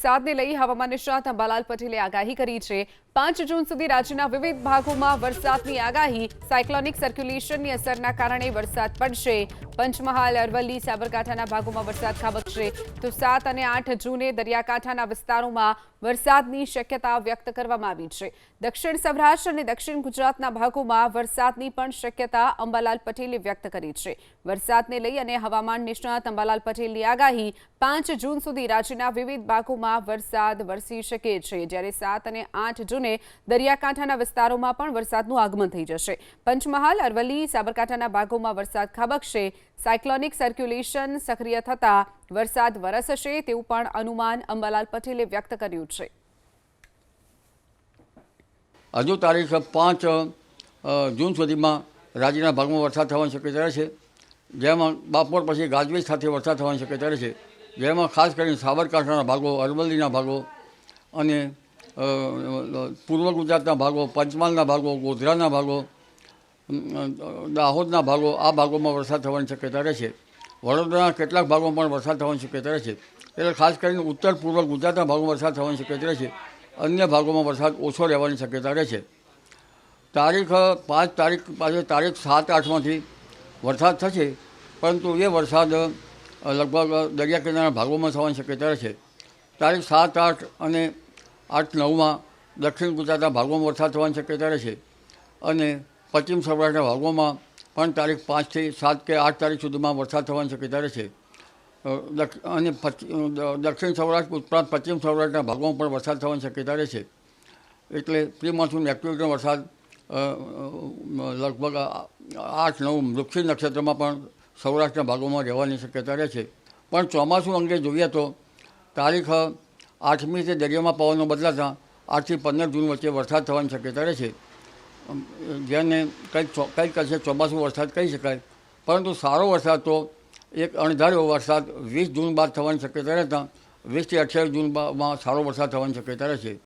વરસાદને લઈ હવામાન નિષ્ણાત અંબાલાલ પટેલે આગાહી કરી છે। 5 જૂન સુધી રાજ્યના વિવિધ ભાગોમાં વરસાદની આગાહી। સાયક્લોનિક સર્ક્યુલેશનની અસરના કારણે વરસાદ પડશે। પંચમહાલ, અરવલ્લી, સાબરકાંઠાના ભાગોમાં વરસાદ ખાબકશે તો 7 અને 8 જૂને દરિયાકાંઠાના વિસ્તારોમાં વરસાદની શક્યતા વ્યક્ત કરવામાં આવી છે। દક્ષિણ સૌરાષ્ટ્ર અને દક્ષિણ ગુજરાતના ભાગોમાં વરસાદની પણ શક્યતા અંબાલાલ પટેલે વ્યક્ત કરી છે। વરસાદને લઈ અને હવામાન નિષ્ણાત અંબાલાલ પટેલની આગાહી 5 જૂન સુધી રાજ્યના વિવિધ ભાગોમાં વરસાદ વરસી શકે છે, જ્યારે 7 અને 8 જૂને દરિયાકાંઠાના વિસ્તારોમાં પણ વરસાદનું આગમન થઈ જશે। પંચમહાલ, અરવલ્લી, સાબરકાંઠાના ભાગોમાં વરસાદ ખાબકશે। સાયક્લોનિક સર્ક્યુલેશન સક્રિય થતા વરસાદ વરસશે તેવું પણ અનુમાન અંબાલાલ પટેલે વ્યક્ત કર્યું છે। હજુ તારીખ 5 જૂન સુધીમાં રાજ્યના ભાગમાં વરસાદ થવાની શક્યતા છે, જેમાં બપોર પછી ગાજવીજ સાથે વરસાદ થવાની શક્યતા છે, જેમાં ખાસ કરીને સાબરકાંઠાના ભાગો, અરવલ્લીના ભાગો અને પૂર્વ ગુજરાતના ભાગો, પંચમહાલના ભાગો, ગોધરાના ભાગો, દાહોદના ભાગો, આ ભાગોમાં વરસાદ થવાની શક્યતા રહેશે। વડોદરાના કેટલાક ભાગોમાં પણ વરસાદ થવાની શક્યતા રહેશે, એટલે ખાસ કરીને ઉત્તર પૂર્વ ગુજરાતના ભાગોમાં વરસાદ થવાની શક્યતા રહેશે। અન્ય ભાગોમાં વરસાદ ઓછો રહેવાની શક્યતા રહેશે। તારીખ 5 તારીખ પાસે તારીખ 7, 8માંથી વરસાદ થશે, પરંતુ એ વરસાદ લગભગ દરિયા કિનારાના ભાગોમાં થવાની શક્યતા રહેશે। તારીખ 7, 8 અને 8, 9માં દક્ષિણ ગુજરાતના ભાગોમાં વરસાદ થવાની શક્યતા રહેશે અને પશ્ચિમ સૌરાષ્ટ્રના ભાગોમાં પણ તારીખ 5 થી 7 કે 8 તારીખ સુધીમાં વરસાદ થવાની શક્યતા રહેશે અને દક્ષિણ સૌરાષ્ટ્ર ઉપરાંત પશ્ચિમ સૌરાષ્ટ્રના ભાગોમાં પણ વરસાદ થવાની શક્યતા રહેશે। એટલે પ્રી મોન્સૂન એક્ટિવિટીનો વરસાદ લગભગ 8, 9 મૃગશિર નક્ષત્રમાં પણ સૌરાષ્ટ્રના ભાગોમાં રહેવાની શક્યતા રહેશે। પણ ચોમાસું અંગે જોઈએ તો તારીખ 8મી તે દરિયામાં પવનો બદલાતા 8 થી 15 જૂન વચ્ચે વરસાદ થવાની શક્યતા રહેશે, જેને કંઈક કશે ચોમાસું વરસાદ કહી શકાય। પરંતુ સારો વરસાદ તો એક અણધાર્યો વરસાદ 20 જૂન બાદ થવાની શક્યતા રહેતા 20 થી 28 જૂનમાં સારો વરસાદ થવાની શક્યતા રહેશે।